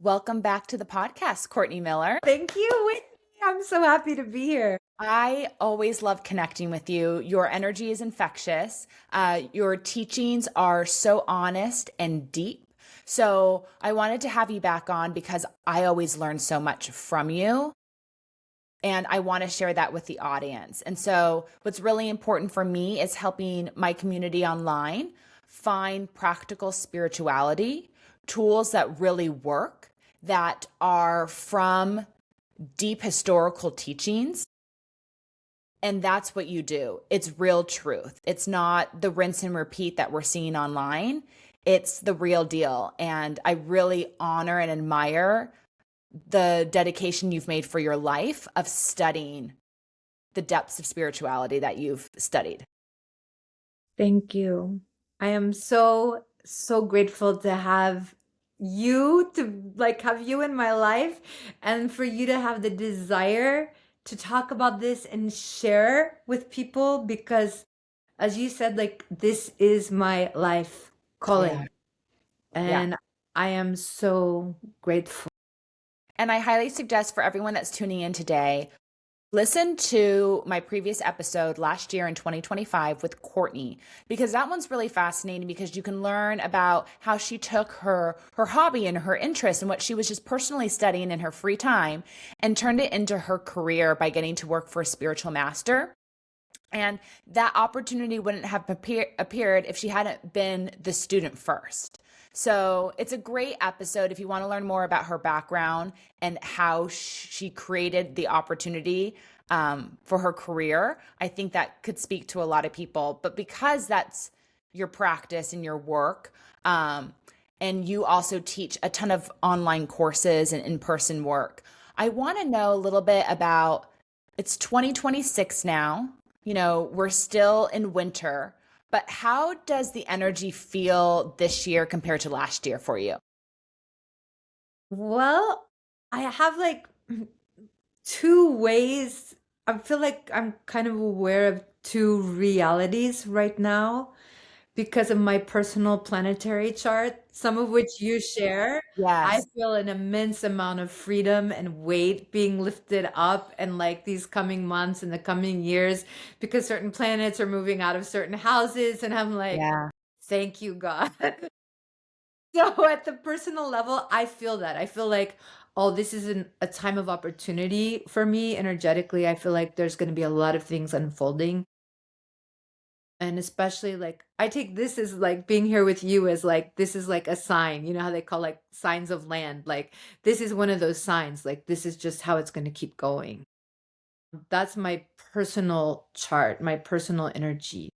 Welcome back to the podcast, Courtney Miller. Thank you, Whitney. I'm so happy to be here. I always love connecting with you. Your energy is infectious. Your teachings are so honest and deep. So I wanted to have you back on because I always learn so much from you. And I want to share that with the audience. And so, what's really important for me is helping my community online find practical spirituality, tools that really work, that are from deep historical teachings. And that's what you do. It's real truth. It's not the rinse and repeat that we're seeing online. It's the real deal. And I really honor and admire the dedication you've made for your life of studying the depths of spirituality that you've studied. Thank you. I am so grateful to have you, to have you in my life, and for you to have the desire to talk about this and share with people, because as you said, this is my life calling. And I am so grateful. And I highly suggest for everyone that's tuning in today, listen to my previous episode last year in 2025 with Courtney, because that one's really fascinating, because you can learn about how she took her hobby and her interest and what she was just personally studying in her free time and turned it into her career by getting to work for a spiritual master. And that opportunity wouldn't have appeared if she hadn't been the student first. So it's a great episode if you want to learn more about her background and how she created the opportunity for her career. I think that could speak to a lot of people. But because that's your practice and your work, and you also teach a ton of online courses and in-person work, I want to know a little bit about, it's 2026 now. We're still in winter. But how does the energy feel this year compared to last year for you? Well, I have two ways. I feel like I'm kind of aware of two realities right now because of my personal planetary chart, some of which you share. I Yes. feel an immense amount of freedom and weight being lifted up in these coming months and the coming years, because certain planets are moving out of certain houses, and I'm like, Yeah. thank you, God. So at the personal level, I feel that. I feel like, oh, this is a time of opportunity for me energetically. I feel like there's going to be a lot of things unfolding. And especially I take this as being here with you as this is a sign. You know how they call signs of land? This is one of those signs. This is just how it's going to keep going. That's my personal chart, my personal energy.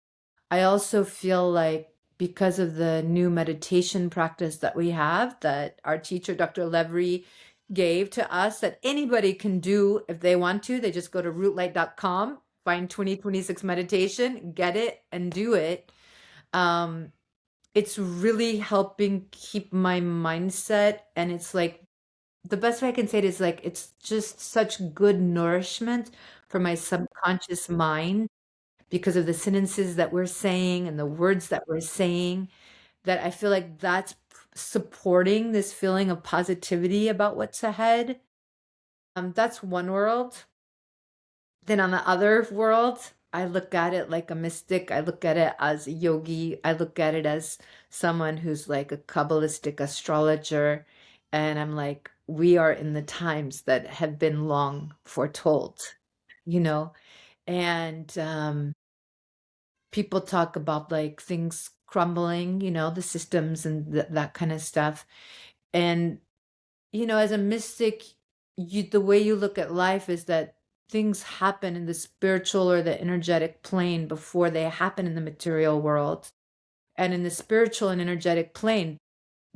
I also feel like, because of the new meditation practice that we have, that our teacher, Dr. Levry, gave to us, that anybody can do if they want to. They just go to rootlight.com, find 2026 meditation, get it, and do it. It's really helping keep my mindset. And it's the best way I can say it is it's just such good nourishment for my subconscious mind, because of the sentences that we're saying and the words that we're saying, that I feel like that's supporting this feeling of positivity about what's ahead. That's one world. Then on the other world, I look at it like a mystic. I look at it as a yogi. I look at it as someone who's like a Kabbalistic astrologer. And I'm like, we are in the times that have been long foretold, you know? And people talk about things crumbling, the systems and that kind of stuff. And, as a mystic, the way you look at life is that things happen in the spiritual or the energetic plane before they happen in the material world. And in the spiritual and energetic plane,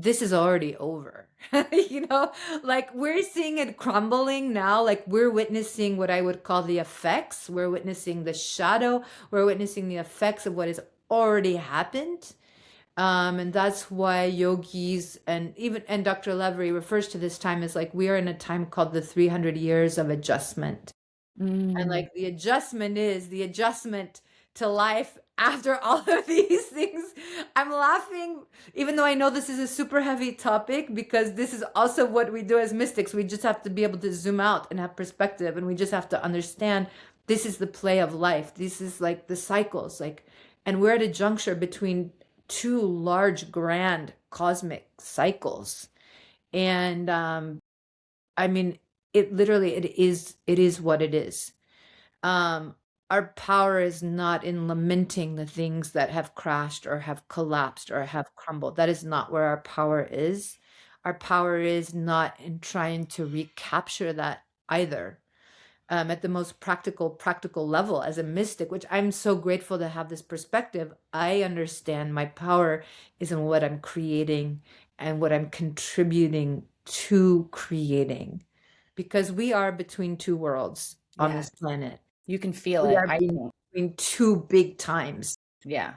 this is already over. We're seeing it crumbling now. We're witnessing what I would call the effects. We're witnessing the shadow. We're witnessing the effects of what has already happened. And that's why yogis and Dr. Levry refers to this time as we are in a time called the 300 years of adjustment. And the adjustment is the adjustment to life after all of these things, I'm laughing, even though I know this is a super heavy topic, because this is also what we do as mystics. We just have to be able to zoom out and have perspective, and we just have to understand this is the play of life. This is like the cycles, like, and we're at a juncture between two large, grand cosmic cycles. And I mean, it is what it is. Our power is not in lamenting the things that have crashed or have collapsed or have crumbled. That is not where our power is. Our power is not in trying to recapture that either. At the most practical level, as a mystic, which I'm so grateful to have this perspective, I understand my power is in what I'm creating and what I'm contributing to creating, because we are between two worlds on this Yes. planet. You can feel We it. are I being think. between two big times. Yeah.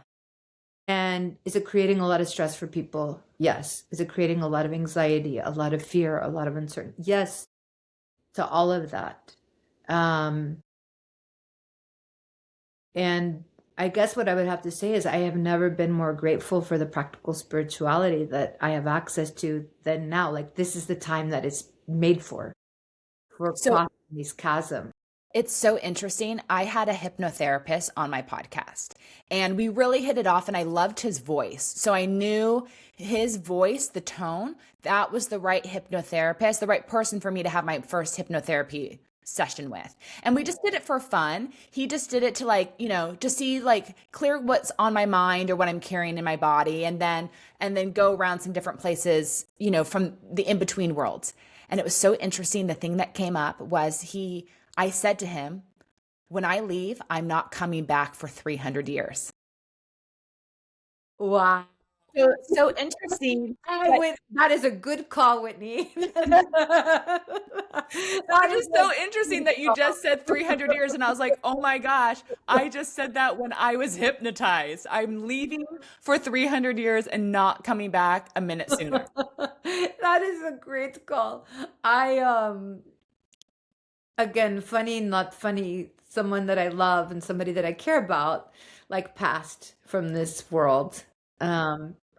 And is it creating a lot of stress for people? Yes. Is it creating a lot of anxiety, a lot of fear, a lot of uncertainty? Yes, to all of that. And I guess what I would have to say is I have never been more grateful for the practical spirituality that I have access to than now. Like, this is the time that it's made for So crossing these chasms. it's so interesting. I had a hypnotherapist on my podcast, and we really hit it off, and I loved his voice. So I knew his voice, the tone, that was the right hypnotherapist, the right person for me to have my first hypnotherapy session with. And we just did it for fun. He just did it to, like, to see, like, clear what's on my mind or what I'm carrying in my body, and then go around some different places, from the in-between worlds. And it was so interesting. The thing that came up was I said to him, when I leave, I'm not coming back for 300 years. Wow. So interesting. But That is a good call, Whitney. That it's is just a so interesting good that you call. just said 300 years. And I was like, oh my gosh, I just said that when I was hypnotized. I'm leaving for 300 years and not coming back a minute sooner. That is a great call. I again, funny, not funny, someone that I love and somebody that I care about, like, passed from this world.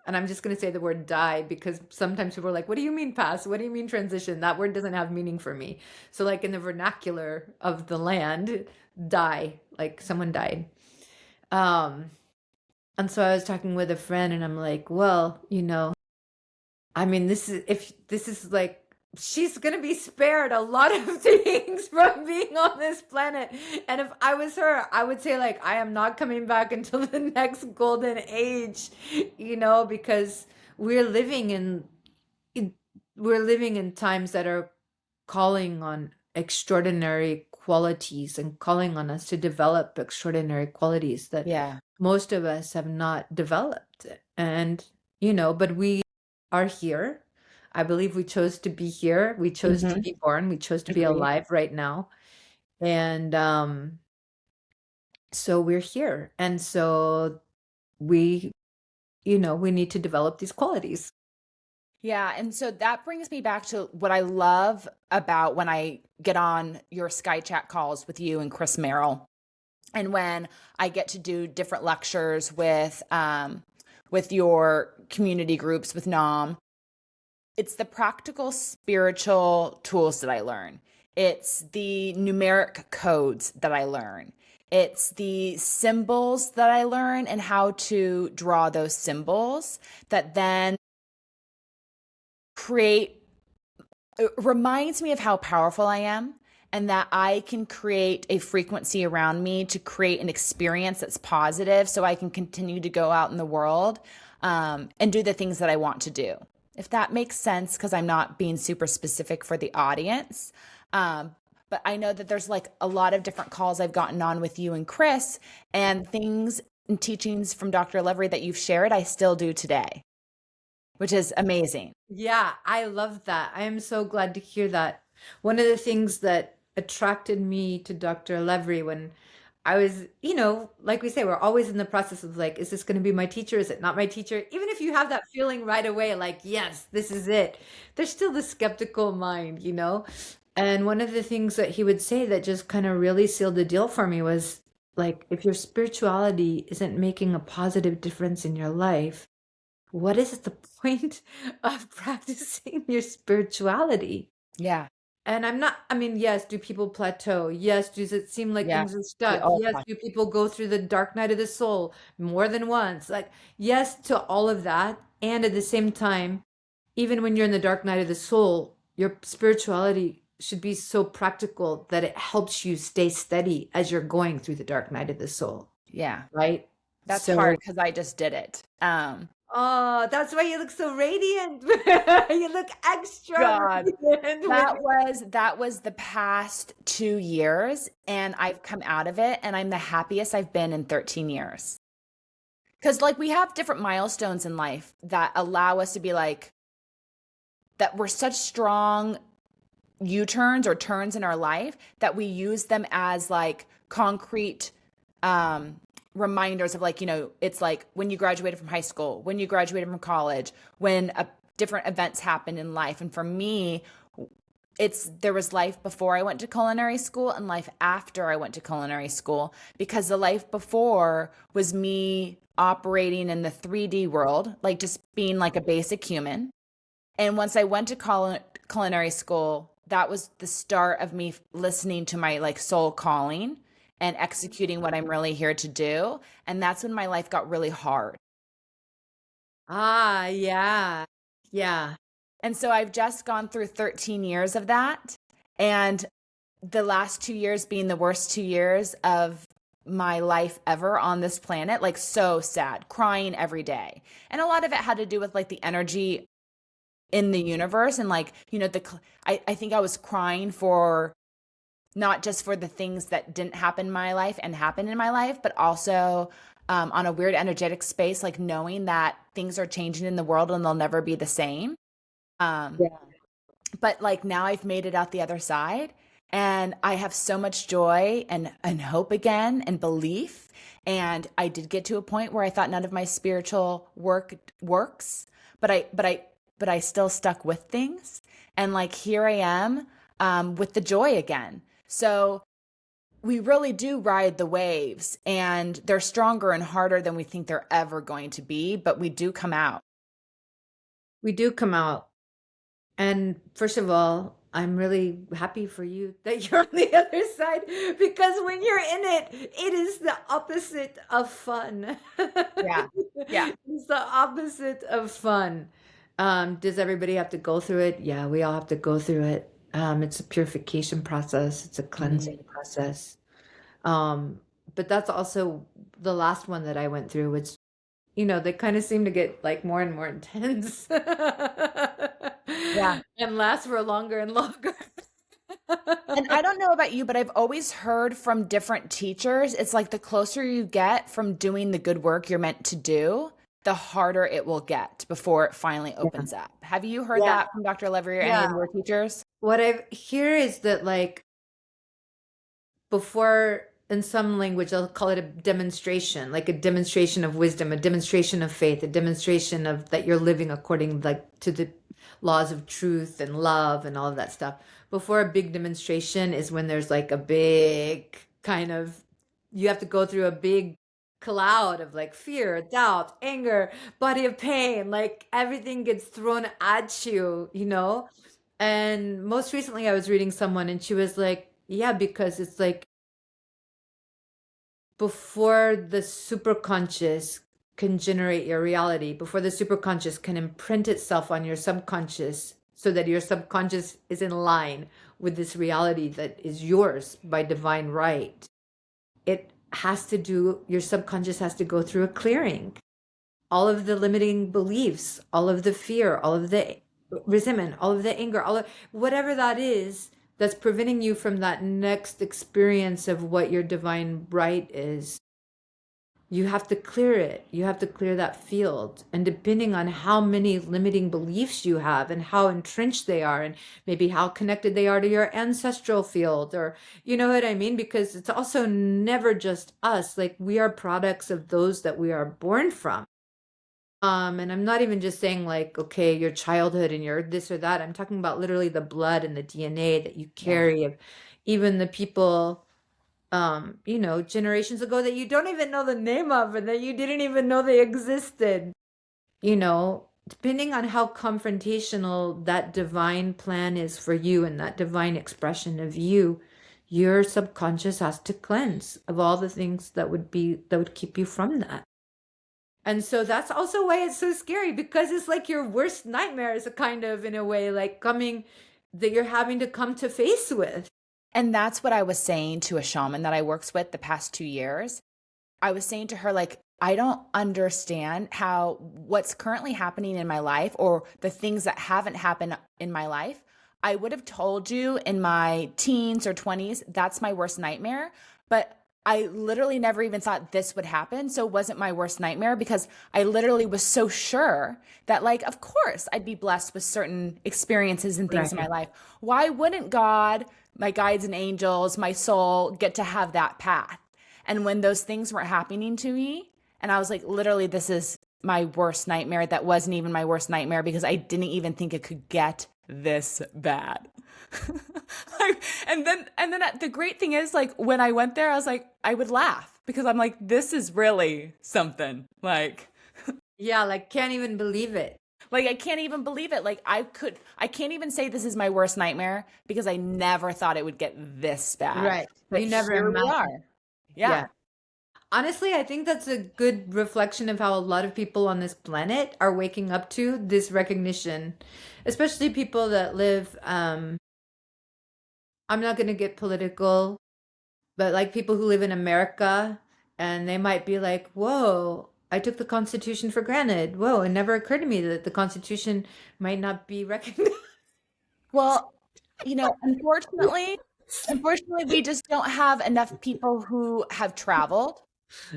And I'm just going to say the word die, because sometimes people are like, what do you mean pass? What do you mean transition? That word doesn't have meaning for me. So, like, in the vernacular of the land, die, like someone died. Um, and so I was talking with a friend and I'm like, well, I mean, this is like, she's gonna be spared a lot of things from being on this planet. And if I was her, I would say, like, I am not coming back until the next golden age, because we're living in times that are calling on extraordinary qualities and calling on us to develop extraordinary qualities that Yeah. most of us have not developed. And, but we are here. I believe we chose to be here. We chose to Hmm. be born. We chose to be Agreed. alive right now. And so we're here. And so we need to develop these qualities. Yeah. And so that brings me back to what I love about when I get on your Sky Chat calls with you and Chris Merrill. And when I get to do different lectures with your community groups with NOM, it's the practical spiritual tools that I learn. It's the numeric codes that I learn. It's the symbols that I learn and how to draw those symbols that then create, it reminds me of how powerful I am, and that I can create a frequency around me to create an experience that's positive so I can continue to go out in the world, and do the things that I want to do. If that makes sense, because I'm not being super specific for the audience. But I know that there's, like, a lot of different calls I've gotten on with you and Chris, and things and teachings from Dr. Levry that you've shared, I still do today, which is amazing. Yeah, I love that. I am so glad to hear that. One of the things that attracted me to Dr. Levry when I was, like we say, we're always in the process of, like, is this going to be my teacher? Is it not my teacher? Even if you have that feeling right away, like, yes, this is it, there's still the skeptical mind. And one of the things that he would say that just kind of really sealed the deal for me was, like if your spirituality isn't making a positive difference in your life, what is the point of practicing your spirituality? Yeah. And I'm not, I mean, yes, do people plateau? Yes, does it seem like Yeah. things are We stuck? all Yes, do people go through the dark night of the soul more than once? Like, yes to all of that. And at the same time, even when you're in the dark night of the soul, your spirituality should be so practical that it helps you stay steady as you're going through the dark night of the soul, Yeah. right? That's hard So, because I just did it. oh, that's why you look so radiant. You look extra God. radiant when That was the past 2 years, and I've come out of it, and I'm the happiest I've been in 13 years. Because, like, we have different milestones in life that allow us to be like, that we're such strong U-turns or turns in our life that we use them as like concrete um reminders of, like, it's like when you graduated from high school, when you graduated from college, when different events happen in life. And for me, there was life before I went to culinary school and life after I went to culinary school, because the life before was me operating in the 3D world, like just being like a basic human. And once I went to culinary school, that was the start of me listening to my like soul calling and executing what I'm really here to do. And that's when my life got really hard. ah, yeah. Yeah. And so I've just gone through 13 years of that. And the last 2 years being the worst 2 years of my life ever on this planet, like so sad, crying every day. And a lot of it had to do with like the energy in the universe, and like, I think I was crying for not just for the things that didn't happen in my life and happen in my life, but also on a weird energetic space, like knowing that things are changing in the world and they'll never be the same. um, Yeah. but like now I've made it out the other side, and I have so much joy and hope again and belief. And I did get to a point where I thought none of my spiritual work works, but I still stuck with things. And like here I am, with the joy again. So we really do ride the waves, and they're stronger and harder than we think they're ever going to be, but we do come out. We do come out. And first of all, I'm really happy for you that you're on the other side, because when you're in it, it is the opposite of fun. Yeah. Yeah. It's the opposite of fun. Does everybody have to go through it? Yeah, we all have to go through it. It's a purification process, it's a Mhm. cleansing process. Um, but that's also the last one that I went through, which they kind of seem to get like more and more intense Yeah. and last for longer and longer. And I don't know about you, but I've always heard from different teachers, it's like the closer you get from doing the good work you're meant to do, the harder it will get before it finally Yeah. opens up. Have you heard Yeah. that from Dr. Levry or any Yeah. of your teachers? What I hear is that, like, before, in some language, I'll call it a demonstration, like a demonstration of wisdom, a demonstration of faith, a demonstration of that you're living according, like, to the laws of truth and love and all of that stuff. Before a big demonstration is when there's like a big kind of, you have to go through a big cloud of like fear, doubt, anger, body of pain, like everything gets thrown at you. And most recently, I was reading someone and she was like, yeah, because it's like before the superconscious can generate your reality, before the superconscious can imprint itself on your subconscious so that your subconscious is in line with this reality that is yours by divine right, your subconscious has to go through a clearing. All of the limiting beliefs, all of the fear, all of the resentment, all of the anger, all of whatever that is that's preventing you from that next experience of what your divine right is. You have to clear it. You have to clear that field. And depending on how many limiting beliefs you have and how entrenched they are, and maybe how connected they are to your ancestral field, or you know what I mean? Because it's also never just us. Like, we are products of those that we are born from. And I'm not even just saying like, okay, your childhood and your this or that. I'm talking about literally the blood and the DNA that you Yeah. carry of even the people. generations ago that you don't even know the name of and that you didn't even know they existed. Depending on how confrontational that divine plan is for you and that divine expression of you, your subconscious has to cleanse of all the things that would keep you from that. And so that's also why it's so scary, because it's like your worst nightmare is a kind of, in a way, like coming that you're having to come to face with. And that's what I was saying to a shaman that I worked with the past 2 years. I was saying to her, like, I don't understand how what's currently happening in my life or the things that haven't happened in my life. I would have told you in my teens or 20s, that's my worst nightmare. But I literally never even thought this would happen. So it wasn't my worst nightmare because I literally was so sure that, like, of course, I'd be blessed with certain experiences and things in my life. Why wouldn't God, my guides and angels, my soul get to have that path? And when those things were happening to me, and I was like, literally, this is my worst nightmare. That wasn't even my worst nightmare because I didn't even think it could get this bad. and then the great thing is, like, when I went there, I was like, I would laugh because I'm like, this is really something. Like, yeah, like, can't even believe it. Like, I can't even believe it. Like, I can't even say this is my worst nightmare because I never thought it would get this bad. Right. But You never here we imagined. are. Yeah. Honestly, I think that's a good reflection of how a lot of people on this planet are waking up to this recognition, especially people that live, I'm not going to get political, but like people who live in America, and they might be like, whoa, I took the Constitution for granted. Whoa, it never occurred to me that the Constitution might not be recognized. Well, unfortunately, we just don't have enough people who have traveled.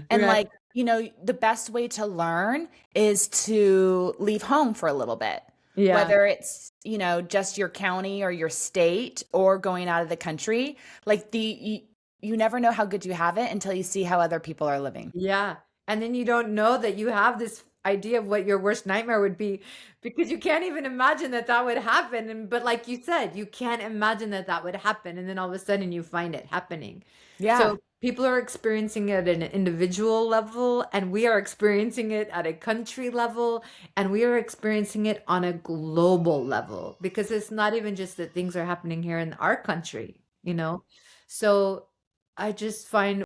And Right. like, the best way to learn is to leave home for a little bit. Yeah. Whether it's, just your county or your state or going out of the country. Like you never know how good you have it until you see how other people are living. Yeah. And then you don't know that you have this idea of what your worst nightmare would be because you can't even imagine that would happen. But like you said, you can't imagine that would happen. And then all of a sudden you find it happening. Yeah. So people are experiencing it at an individual level, and we are experiencing it at a country level, and we are experiencing it on a global level because it's not even just that things are happening here in our country, So I just find,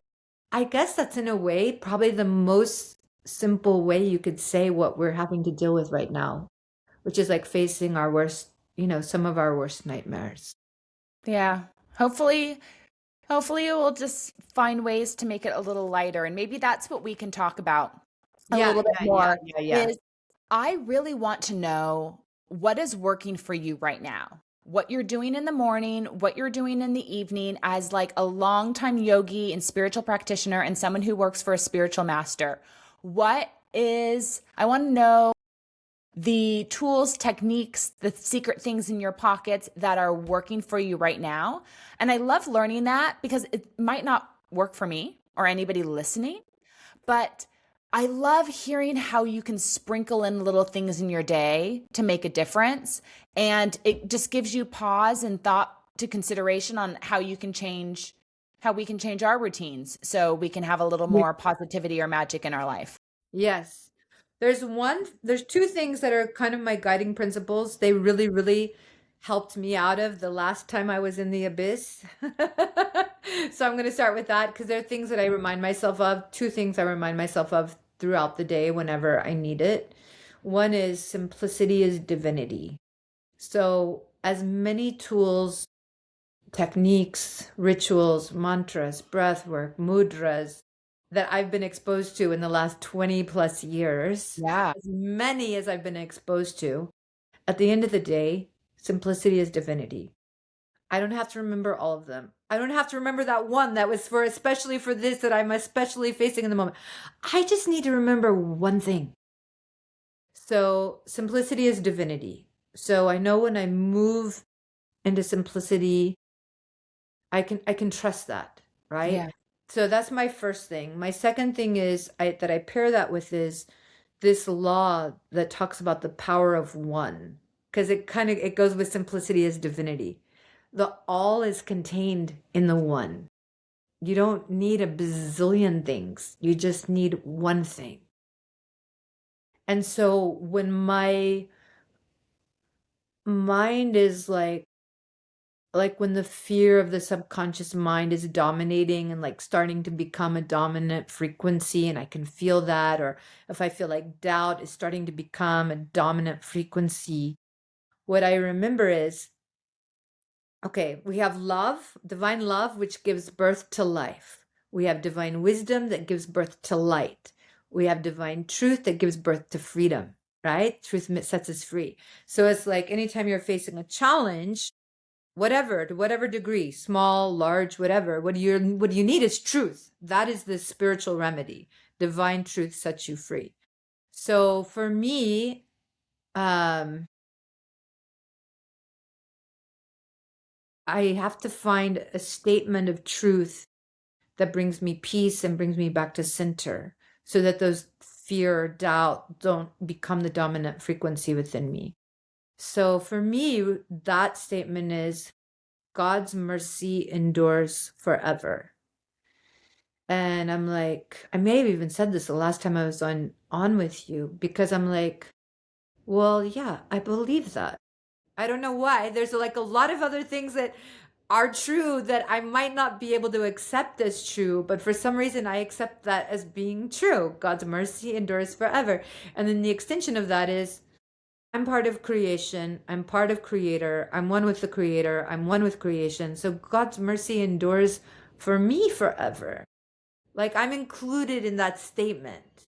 I guess that's in a way probably the most simple way you could say what we're having to deal with right now, which is like facing our worst, some of our worst nightmares. Yeah. Hopefully it will just find ways to make it a little lighter. And maybe that's what we can talk about a little bit more. Is I really want to know what is working for you right now. What you're doing in the morning, what you're doing in the evening as like a longtime yogi and spiritual practitioner and someone who works for a spiritual master. I want to know the tools, techniques, the secret things in your pockets that are working for you right now. And I love learning that because it might not work for me or anybody listening, but I love hearing how you can sprinkle in little things in your day to make a difference. And it just gives you pause and thought to consideration on how we can change our routines so we can have a little more positivity or magic in our life. Yes. There's two things that are kind of my guiding principles. They really, really helped me out of the last time I was in the abyss. So I'm going to start with that because there are things that I remind myself of. Two things I remind myself of throughout the day whenever I need it. One is simplicity is divinity. So as many tools, techniques, rituals, mantras, breathwork, mudras, that I've been exposed to in the last 20 plus years, Yeah. as many as I've been exposed to, at the end of the day, simplicity is divinity. I don't have to remember all of them. I don't have to remember that one that was especially for this that I'm especially facing in the moment. I just need to remember one thing. So simplicity is divinity. So I know when I move into simplicity, I can trust that, right? Yeah. So that's my first thing. My second thing is that I pair that with is this law that talks about the power of one, because it goes with simplicity as divinity. The all is contained in the one. You don't need a bazillion things. You just need one thing. And so when my mind is like when the fear of the subconscious mind is dominating and like starting to become a dominant frequency, and I can feel that, or if I feel like doubt is starting to become a dominant frequency, what I remember is, okay, we have love, divine love, which gives birth to life. We have divine wisdom that gives birth to light. We have divine truth that gives birth to freedom, right? Truth sets us free. So it's like anytime you're facing a challenge, whatever, to whatever degree, small, large, whatever, what you need is truth. That is the spiritual remedy. Divine truth sets you free. So for me, I have to find a statement of truth that brings me peace and brings me back to center, so that those fear, doubt don't become the dominant frequency within me. So for me, that statement is, God's mercy endures forever. And I'm like, I may have even said this the last time I was on with you, because I'm like, well, yeah, I believe that. I don't know why. There's like a lot of other things that are true that I might not be able to accept as true, but for some reason I accept that as being true. God's mercy endures forever. And then the extension of that is, I'm part of creation. I'm part of creator. I'm one with the creator. I'm one with creation. So God's mercy endures for me forever. Like I'm included in that statement,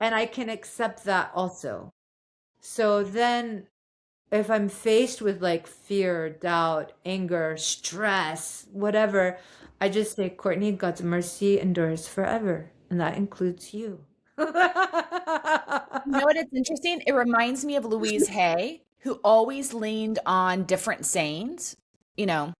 and I can accept that also. So then if I'm faced with like fear, doubt, anger, stress, whatever, I just say, Courtney, God's mercy endures forever. And that includes you. You know what? It's interesting. It reminds me of Louise Hay, who always leaned on different sayings, you know,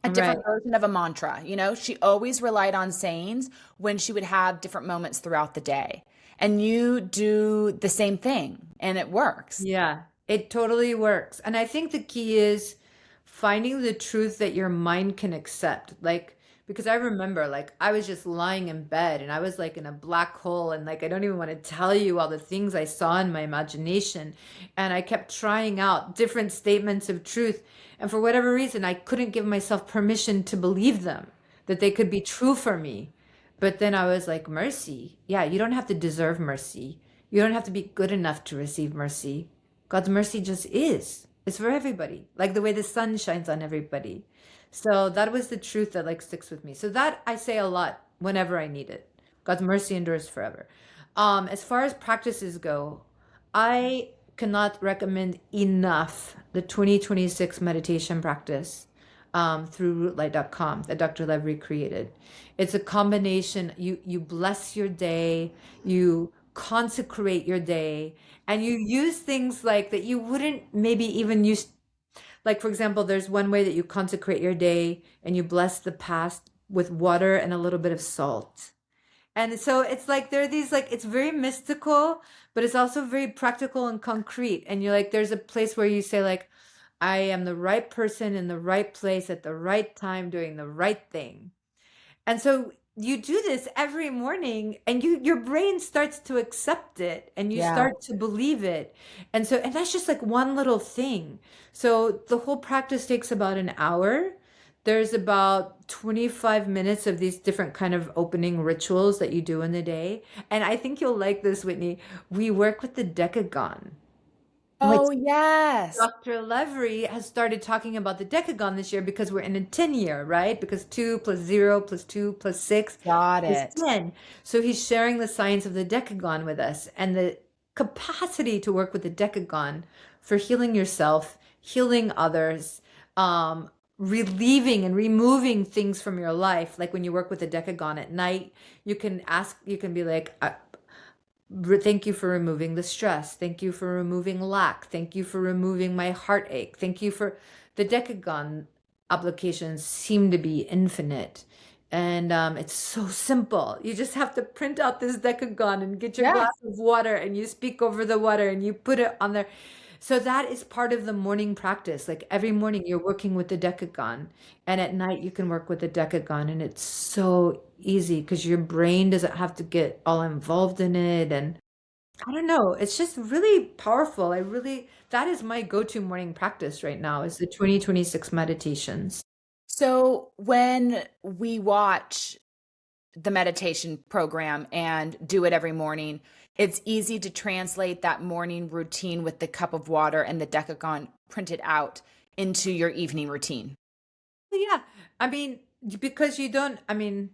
a Right. different version of a mantra. She always relied on sayings when she would have different moments throughout the day. And you do the same thing, and it works. Yeah, it totally works. And I think the key is finding the truth that your mind can accept. Like, because I remember, like, I was just lying in bed and I was like in a black hole. And like, I don't even want to tell you all the things I saw in my imagination. And I kept trying out different statements of truth. And for whatever reason, I couldn't give myself permission to believe them, that they could be true for me. But then I was like, mercy. Yeah, you don't have to deserve mercy. You don't have to be good enough to receive mercy. God's mercy just is. It's for everybody, like the way the sun shines on everybody. So that was the truth that like sticks with me. So that I say a lot whenever I need it. God's mercy endures forever. As far as practices go, I cannot recommend enough the 2026 meditation practice through rootlight.com that Dr. Levry created. It's a combination. You bless your day, you consecrate your day, and you use things like that you wouldn't maybe even use. Like, for example, there's one way that you consecrate your day and you bless the past with water and a little bit of salt. And so it's like there are these, like, it's very mystical, but it's also very practical and concrete. And you're like, there's a place where you say, like, I am the right person in the right place at the right time doing the right thing. And so you do this every morning, and your brain starts to accept it and you Yeah. start to believe it. And that's just like one little thing. So the whole practice takes about an hour. There's about 25 minutes of these different kind of opening rituals that you do in the day. And I think you'll like this, Whitney. We work with the decagon, which Oh, yes. Dr. Levry has started talking about the decagon this year because we're in a 10 year, right? Because 2 plus 0 plus 2 plus 6 Got is it. 10. So he's sharing the science of the decagon with us and the capacity to work with the decagon for healing yourself, healing others, relieving and removing things from your life. Like when you work with the decagon at night, you can ask, you can be like, thank you for removing the stress. Thank you for removing lack. Thank you for removing my heartache. Thank you for the decagon applications seem to be infinite. And it's so simple. You just have to print out this decagon and get your Yeah. glass of water and you speak over the water and you put it on there. So that is part of the morning practice. Like every morning you're working with the decagon, and at night you can work with the decagon, and it's so easy because your brain doesn't have to get all involved in it. And I don't know, it's just really powerful. That is my go-to morning practice right now is the 2026 meditations. So when we watch the meditation program and do it every morning, it's easy to translate that morning routine with the cup of water and the decagon printed out into your evening routine. Yeah. I mean, because you don't, I mean,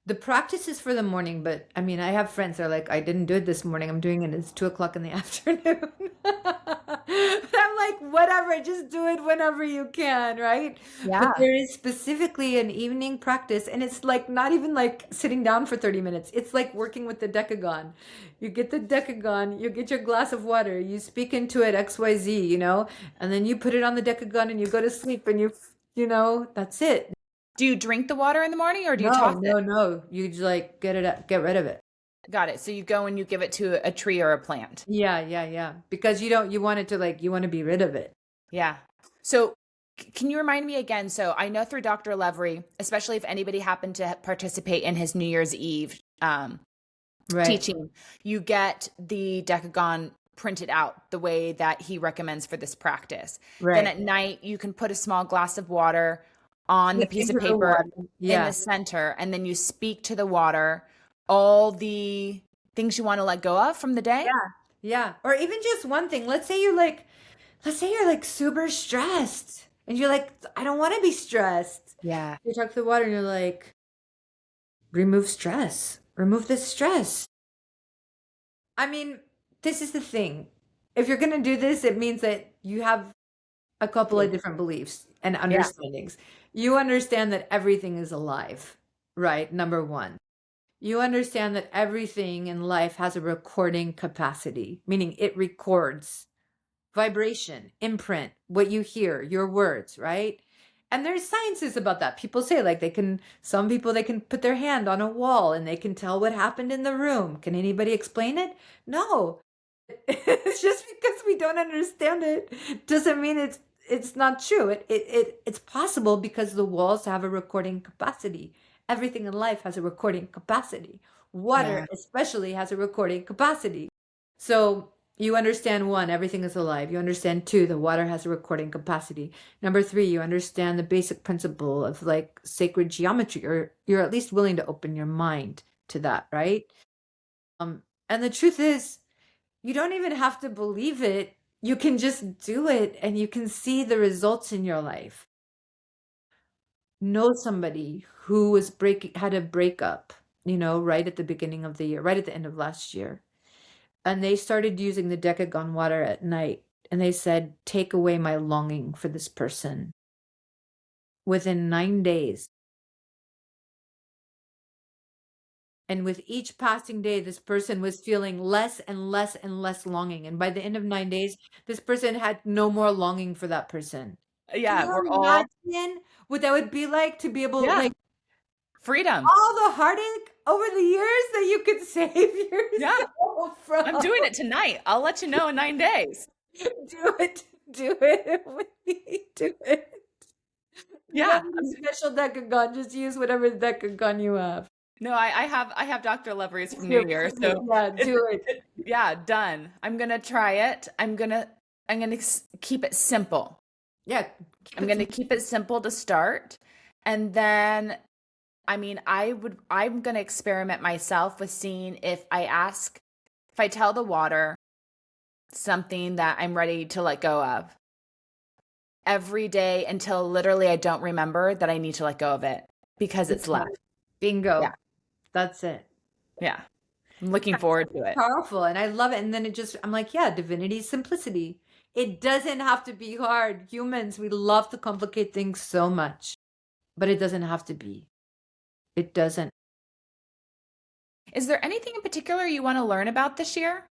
the practice is for the morning, but I mean, I have friends that are like, I didn't do it this morning. I'm doing it. It's 2 o'clock in the afternoon. I'm like, whatever, just do it whenever you can, right? But Yeah. there is specifically an evening practice, and it's like not even like sitting down for 30 minutes. It's like working with the decagon. You get the decagon, you get your glass of water, you speak into it XYZ, and then you put it on the decagon and you go to sleep and that's it. Do you drink the water in the morning or do you No, toss it? no, no. You just like get rid of it. Got it. So you go and you give it to a tree or a plant. Yeah, yeah, yeah. Because you want it to you want to be rid of it. Yeah. So can you remind me again? So I know through Dr. Levry, especially if anybody happened to participate in his New Year's Eve Right. teaching, you get the decagon printed out the way that he recommends for this practice. Then Right. at night, you can put a small glass of water on the piece of Into the paper water. in Yeah. the center, and then you speak to the water all the things you want to let go of from the day. Yeah. Yeah. Or even just one thing. Let's say you're like super stressed and you're like, I don't want to be stressed. Yeah. You talk to the water and you're like, remove stress. Remove this stress. I mean, this is the thing. If you're going to do this, it means that you have a couple of different beliefs and Yeah. understandings. You understand that everything is alive, right? Number one. You understand that everything in life has a recording capacity, meaning it records vibration, imprint, what you hear, your words, right? And there's sciences about that. People say some people, they can put their hand on a wall and they can tell what happened in the room. Can anybody explain it? No. It's just because we don't understand it doesn't mean it's not true. It's possible because the walls have a recording capacity. Everything in life has a recording capacity. Water Yeah. especially has a recording capacity. So you understand one, everything is alive. You understand two, the water has a recording capacity. Number three, you understand the basic principle of like sacred geometry, or you're at least willing to open your mind to that, right? And the truth is, you don't even have to believe it. You can just do it and you can see the results in your life. Know somebody who had a breakup, right at the beginning of the year, right at the end of last year. And they started using the decagon water at night. And they said, take away my longing for this person. Within 9 days. And with each passing day, this person was feeling less and less and less longing. And by the end of 9 days, this person had no more longing for that person. Can Yeah. you We're all, imagine what that would be like to be able, yeah, like, freedom. all the heartache over the years that you could save Yeah. yourself from? I'm doing it tonight. I'll let you know in 9 days. Do it. Do it with me. Do it. You Yeah. don't need a special decagon. Just use whatever decagon you have. No, I have Dr. Levry's from New Year. So Yeah, do it. yeah, done. I'm gonna try it. I'm gonna keep it simple. Yeah. I'm gonna keep it simple to start. And then I mean, I'm gonna experiment myself with seeing if I tell the water something that I'm ready to let go of every day until literally I don't remember that I need to let go of it because it's left. Bingo. Yeah. That's it. Yeah. I'm looking forward to it. Powerful. And I love it. And then I'm like, yeah, divinity is simplicity. It doesn't have to be hard. Humans, we love to complicate things so much, but it doesn't have to be. It doesn't. Is there anything in particular you want to learn about this year?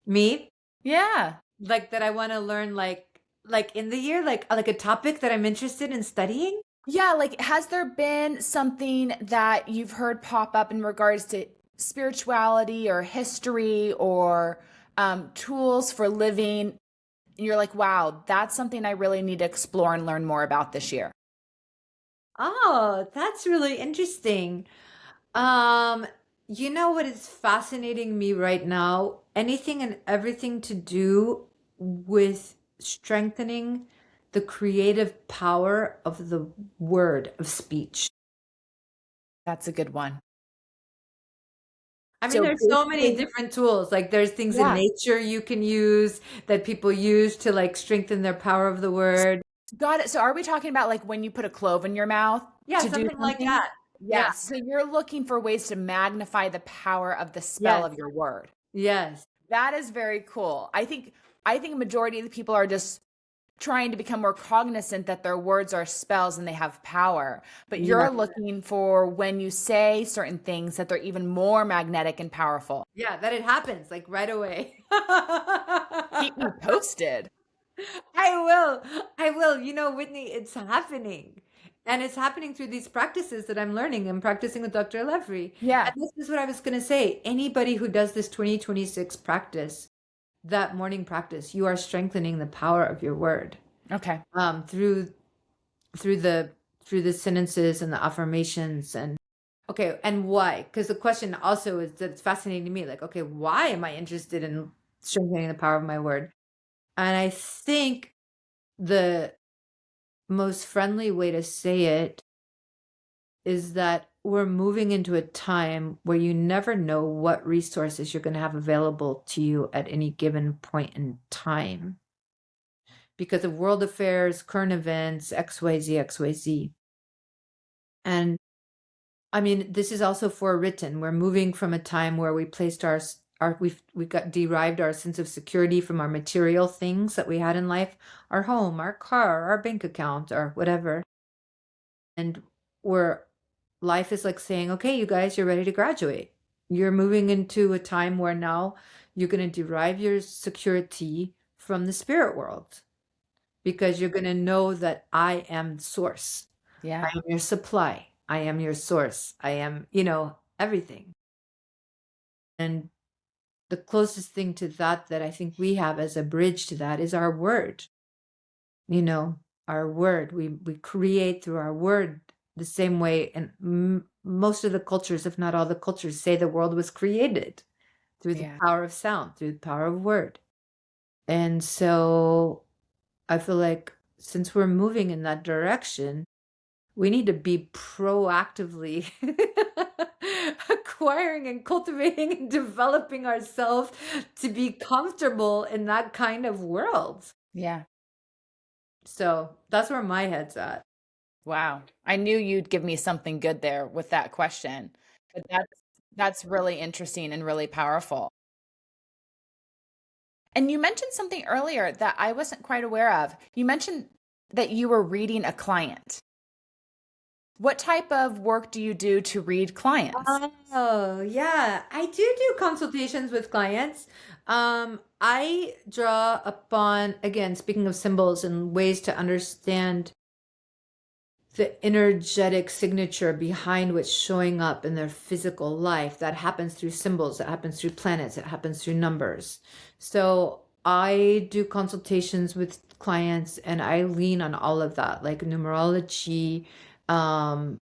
Me? Yeah. Like that I want to learn like in the year, like a topic that I'm interested in studying? Yeah, like has there been something that you've heard pop up in regards to spirituality or history or tools for living. And you're like, wow, that's something I really need to explore and learn more about this year. Oh, that's really interesting. Um, you know what is fascinating me right now? Anything and everything to do with strengthening the creative power of the word of speech. That's a good one. I mean, So there's so many basically, different tools. Like there's things in yeah, nature you can use that people use to like strengthen their power of the word. got it. So are we talking about like when you put a clove in your mouth Yeah, to do something like something? that. Yeah. Yes. So you're looking for ways to magnify the power of the spell Yes. of your word. Yes. That is very cool. I think a majority of the people are just trying to become more cognizant that their words are spells and they have power. But Yeah. you're looking for when you say certain things that they're even more magnetic and powerful. Yeah, that it happens like right away. Keep me posted. I will. I will. You know, Whitney, it's happening. And it's happening through these practices that I'm learning and practicing with Dr. Levry. Yeah. And this is what I was going to say. Anybody who does this 2026 practice, that morning practice, you are strengthening the power of your word Okay. through through the through the sentences and the affirmations. And okay, and why? Because the question also is that's fascinating to me. Like, okay, why am I interested in strengthening the power of my word? And I think the most friendly way to say it is that we're moving into a time where you never know what resources you're going to have available to you at any given point in time because of world affairs, current events, XYZ, XYZ. And I mean, this is also forewritten. We're moving from a time where we placed we've got derived our sense of security from our material things that we had in life, our home, our car, our bank account, or whatever. And where life is like saying, okay, you guys, you're ready to graduate. You're moving into a time where now you're going to derive your security from the spirit world because you're going to know that I am source. I Yeah. am your supply. I am your source. I am, everything. And the closest thing to that I think we have as a bridge to that is our word. You know, our word. We create through our word the same way. And most of the cultures, if not all the cultures, say the world was created through the Yeah. power of sound, through the power of word. And so I feel like since we're moving in that direction, we need to be proactively acquiring and cultivating and developing ourselves to be comfortable in that kind of world. Yeah. So that's where my head's at. Wow. I knew you'd give me something good there with that question. But that's really interesting and really powerful. And you mentioned something earlier that I wasn't quite aware of. You mentioned that you were reading a client. What type of work do you do to read clients? Oh, yeah. I do consultations with clients. I draw upon, again, speaking of symbols and ways to understand the energetic signature behind what's showing up in their physical life. That happens through symbols, that happens through planets, that happens through numbers. So I do consultations with clients and I lean on all of that, like numerology, um,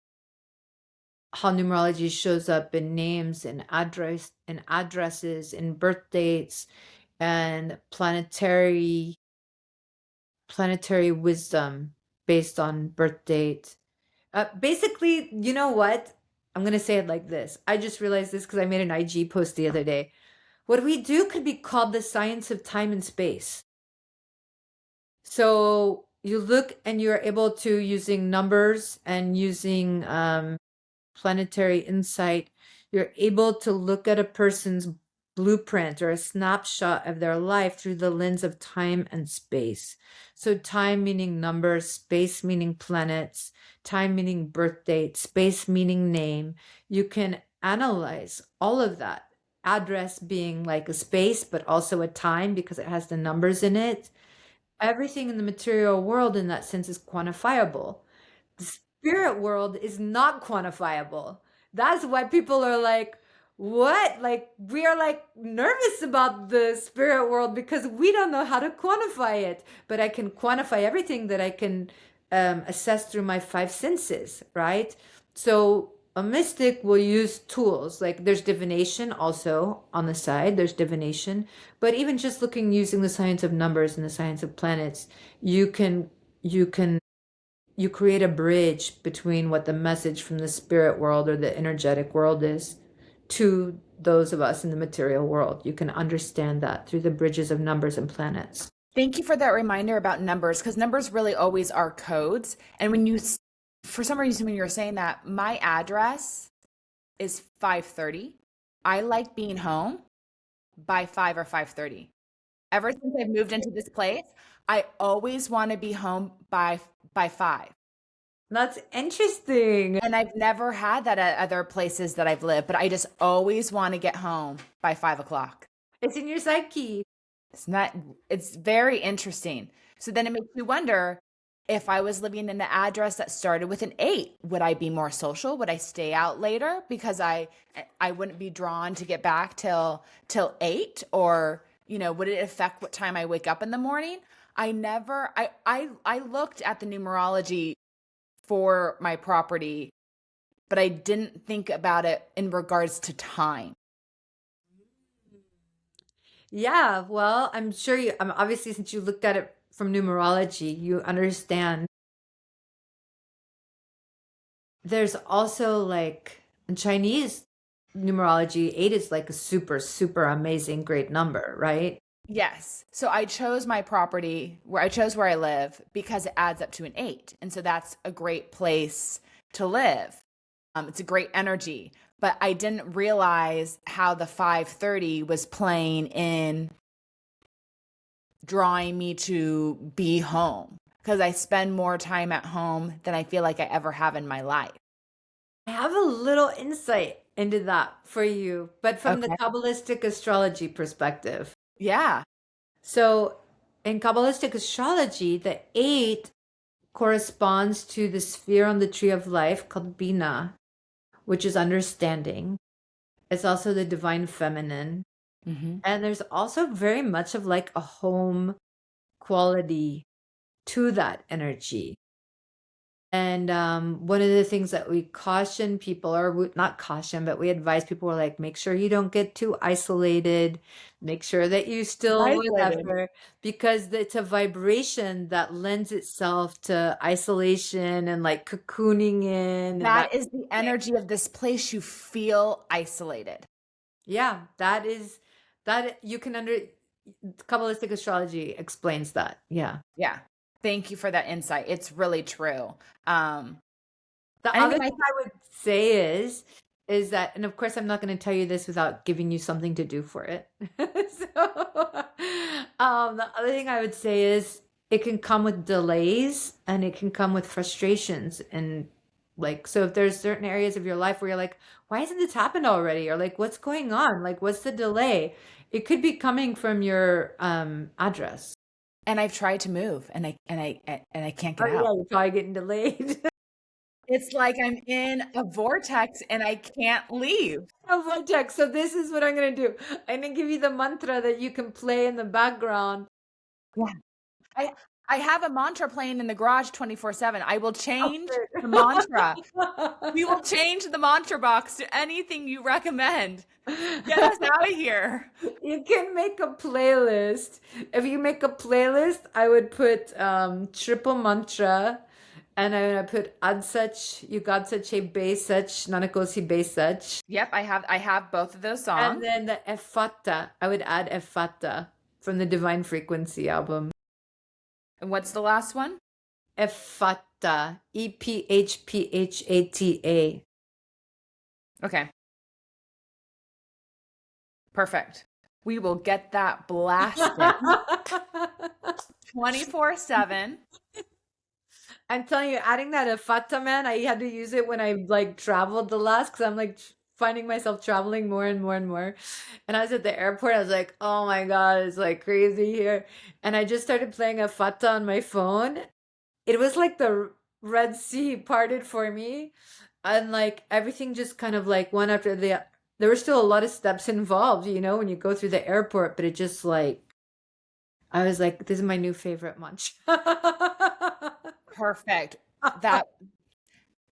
how numerology shows up in names and addresses and birth dates and planetary wisdom based on birth date. Basically, you know what? I'm going to say it like this. I just realized this because I made an IG post the other day. What we do could be called the science of time and space. So you look and you're able to, using numbers and using planetary insight, you're able to look at a person's blueprint or a snapshot of their life through the lens of time and space. So, time meaning numbers, space meaning planets, time meaning birth date, space meaning name. You can analyze all of that. Address being like a space, but also a time because it has the numbers in it. Everything in the material world, in that sense, is quantifiable. The spirit world is not quantifiable. That's why people are like, what? Like, we are like nervous about the spirit world because we don't know how to quantify it. But I can quantify everything that I can assess through my five senses, right? So a mystic will use tools like there's divination also on the side, there's divination, but even just looking using the science of numbers and the science of planets, you can you create a bridge between what the message from the spirit world or the energetic world is to those of us in the material world. You can understand that through the bridges of numbers and planets. Thank you for that reminder about numbers, because numbers really always are codes. And when for some reason, when you were saying that, my address is 5:30. I like being home by 5 or 5:30. Ever since I've moved into this place, I always want to be home by 5. That's interesting. And I've never had that at other places that I've lived, but I just always want to get home by 5 o'clock. It's in your psyche. It's not, it's very interesting. So then it makes me wonder, if I was living in an address that started with an 8, would I be more social? Would I stay out later because I wouldn't be drawn to get back till 8? Or, would it affect what time I wake up in the morning? I looked at the numerology for my property, but I didn't think about it in regards to time. Yeah, well, I'm sure obviously, since you looked at it from numerology, you understand. There's also like in Chinese numerology, 8 is like a super, super amazing, great number, right? Yes. So I chose my property where I live because it adds up to an 8. And so that's a great place to live. It's a great energy. But I didn't realize how the 5:30 was playing in drawing me to be home, because I spend more time at home than I feel like I ever have in my life. I have a little insight into that for you, but from the Okay. Kabbalistic astrology perspective. Yeah. So, in Kabbalistic astrology, the 8 corresponds to the sphere on the tree of life called Bina, which is understanding. It's also the divine feminine. Hmm. And there's also very much of like a home quality to that energy. And one of the things that we caution people, or not caution, but we advise people, are like, make sure you don't get too isolated. Make sure that you still Isolated. whatever, because it's a vibration that lends itself to isolation and like cocooning in and that. That is the energy of this place. You feel isolated. Yeah, that is that you can Kabbalistic astrology explains that. Yeah. Yeah. Thank you for that insight. It's really true. The I other mean, thing I would say is that, and of course, I'm not going to tell you this without giving you something to do for it. So, the other thing I would say is it can come with delays and it can come with frustrations. And like, so if there's certain areas of your life where you're like, why hasn't this happened already? Or like, what's going on? Like, what's the delay? It could be coming from your address. and I've tried to move, and I can't Oh get yeah, out. you're probably getting delayed. It's like I'm in a vortex and I can't leave. Oh, vortex. So this is what I'm gonna do. I'm gonna give you the mantra that you can play in the background. Yeah. I I have a mantra playing in the garage 24/7. I will Oh, change the mantra. We will good. change the mantra box to anything you recommend. Get us out of here. You can make a playlist. If you make a playlist, I would put triple mantra, and I'm gonna put ad such, you got such a base such, nanakosi base such. Yep, I have both of those And songs. then the effata. I would add effata from the Divine Frequency album. And what's the last one? Effata. EPHPHATA. Okay. Perfect. We will get that blasting 24/7. I'm telling you, adding that effata, man, I had to use it when I like traveled the last, because I'm like finding myself traveling more and more and more. And I was at the airport, I was like, oh my God, it's like crazy here. And I just started playing effata on my phone. It was like the Red Sea parted for me. And like everything just kind of like one after the there were still a lot of steps involved, when you go through the airport, but it just like, I was like, this is my new favorite munch. Perfect. That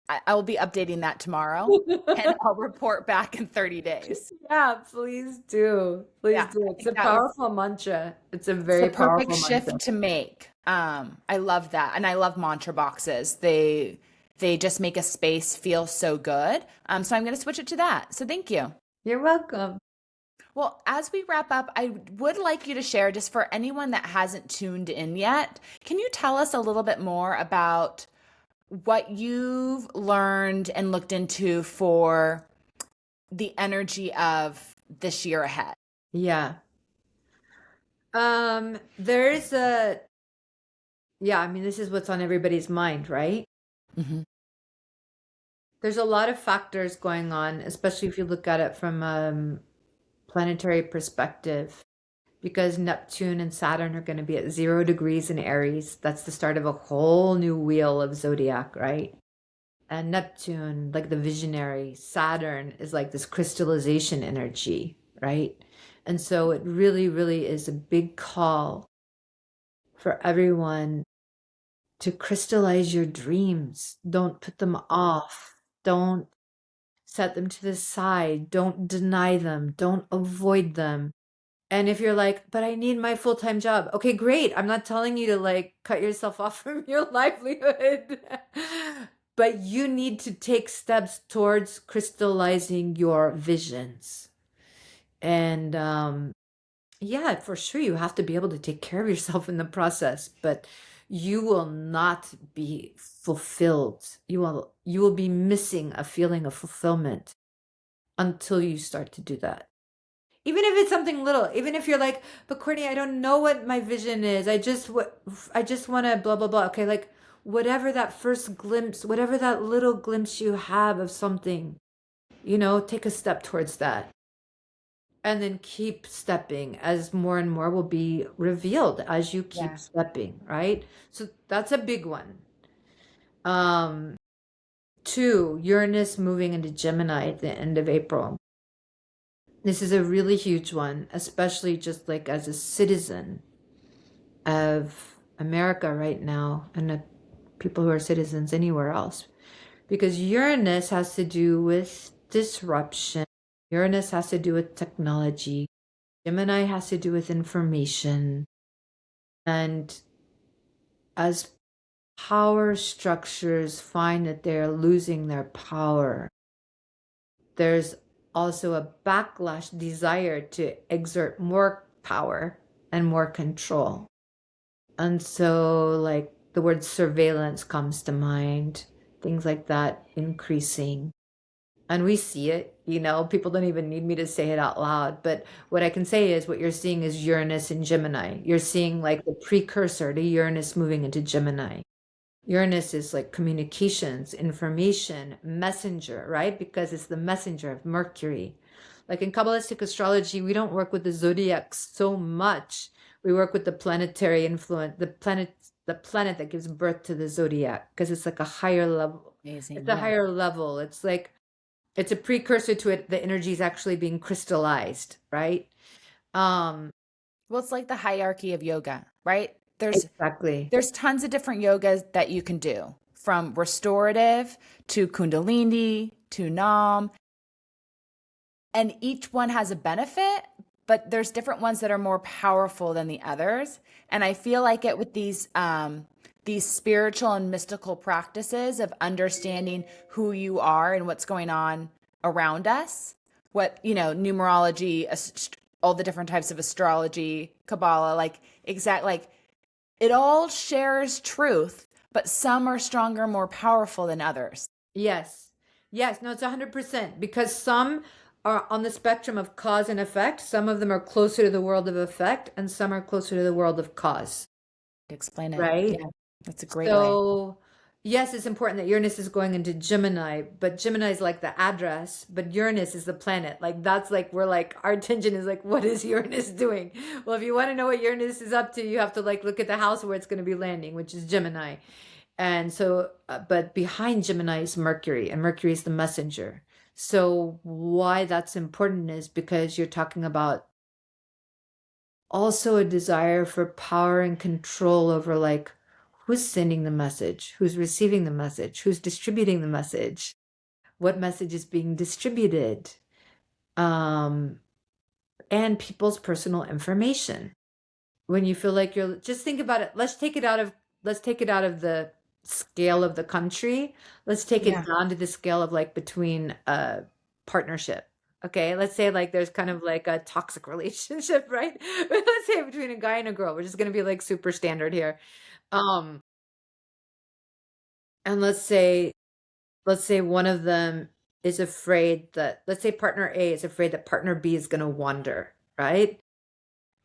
I will be updating that tomorrow and I'll report back in 30 days. Yeah, please do. Please Yeah, do. I It's a think that was powerful mantra. It's a it's the very perfect powerful mantra. shift to make. I love that. And I love mantra boxes. They just make a space feel so good. So I'm going to switch it to that. So thank you. You're welcome. Well, as we wrap up, I would like you to share, just for anyone that hasn't tuned in yet, can you tell us a little bit more about what you've learned and looked into for the energy of this year ahead? Yeah. There's a, yeah, I mean, this is what's on everybody's mind, right? Mm-hmm. There's a lot of factors going on, especially if you look at it from planetary perspective, because Neptune and Saturn are going to be at 0 degrees in Aries. That's the start of a whole new wheel of zodiac, right? And Neptune, like the visionary, Saturn is like this crystallization energy, right? And so it really, really is a big call for everyone to crystallize your dreams. Don't put them off. Don't set them to the side. Don't deny them. Don't avoid them. And if you're like, but I need my full-time job. Okay, great. I'm not telling you to like cut yourself off from your livelihood. But you need to take steps towards crystallizing your visions. And yeah, for sure, you have to be able to take care of yourself in the process, but you will not be fulfilled. You will be missing a feeling of fulfillment until you start to do that. Even if it's something little, even if you're like, but Courtney, I don't know what my vision is. I just want to blah blah blah. Okay, like whatever that first glimpse, whatever that little glimpse you have of something, take a step towards that. And then keep stepping as more and more will be revealed as you keep Yeah. stepping, right? So that's a big one. Um, Two, Uranus moving into Gemini at the end of April. This is a really huge one, especially just like as a citizen of America right now and people who are citizens anywhere else. Because Uranus has to do with disruption, Uranus has to do with technology, Gemini has to do with information. And as power structures find that they're losing their power, there's also a backlash desire to exert more power and more control. And so, like, the word surveillance comes to mind, things like that increasing. And we see it, people don't even need me to say it out loud. But what I can say is what you're seeing is Uranus and Gemini. You're seeing like the precursor to Uranus moving into Gemini. Uranus is like communications, information, messenger, right? Because it's the messenger of Mercury. Like in Kabbalistic astrology, we don't work with the zodiac so much. We work with the planetary influence, the planet that gives birth to the zodiac, because it's like a higher level. Amazing. It's a Yeah. higher level. It's like it's a precursor to it. The energy is actually being crystallized, right? Um, Well, it's like the hierarchy of yoga, right? There's exactly. there's tons of different yogas that you can do, from restorative to kundalini to nam, and each one has a benefit, but there's different ones that are more powerful than the others. And I feel like it with these spiritual and mystical practices of understanding who you are and what's going on around us, what, numerology, all the different types of astrology, Kabbalah, like it all shares truth, but some are stronger, more powerful than others. Yes. Yes. No, it's 100% because some are on the spectrum of cause and effect. Some of them are closer to the world of effect and some are closer to the world of cause, Explain it. right? Yeah, that's a great way. So, yes, it's important that Uranus is going into Gemini, but Gemini is like the address, but Uranus is the planet. Like that's like we're like our attention is like, what is Uranus doing? Well, if you want to know what Uranus is up to, you have to like look at the house where it's going to be landing, which is Gemini. And so, but behind Gemini is Mercury, and Mercury is the messenger. So why that's important is because you're talking about also a desire for power and control over like who's sending the message, who's receiving the message, who's distributing the message, what message is being distributed, um, and people's personal information. When you feel like you're, just think about it. Let's take it out of the scale of the country. Let's take it Yeah. down to the scale of like between a partnership. Okay, let's say like there's kind of like a toxic relationship, right? But let's say between a guy and a girl. We're just gonna be like super standard here. Um, and let's say one of them is afraid that, let's say partner A is afraid that partner B is gonna wander, right?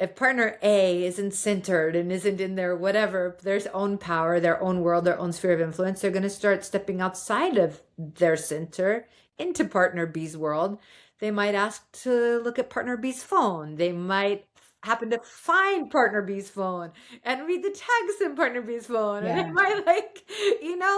If partner A isn't centered and isn't in their whatever, their own power, their own world, their own sphere of influence, they're going to start stepping outside of their center into partner B's world. They might ask to look at partner B's phone. They might happen to find partner B's phone and read the text in partner B's phone. And they Yeah. might like,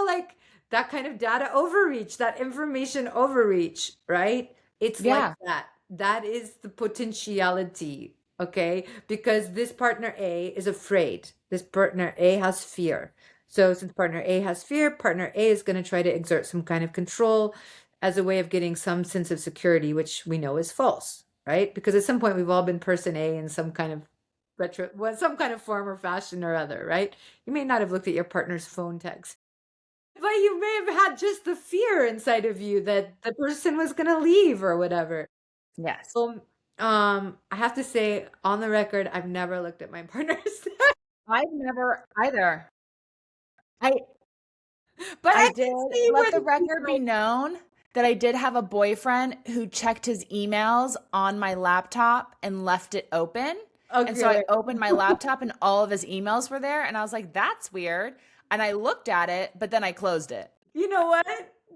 like that kind of data overreach, that information overreach, right? It's like Yeah. that. That is the potentiality. Okay, because this partner A is afraid. This partner A has fear. So since partner A has fear, partner A is going to try to exert some kind of control as a way of getting some sense of security, which we know is false, right? Because at some point we've all been person A in some kind of some kind of form or fashion or other, right? You may not have looked at your partner's phone text, but you may have had just the fear inside of you that the person was going to leave or whatever. Yes. Um, I have to say, on the record, I've never looked at my partner's, I've never either. I but I I did can see let where the the record be people. known that I did have a boyfriend who checked his emails on my laptop and left it open. And so I Okay, opened my laptop and all of his emails were there. And I was like, that's weird. And I looked at it, but then I closed it. you know what?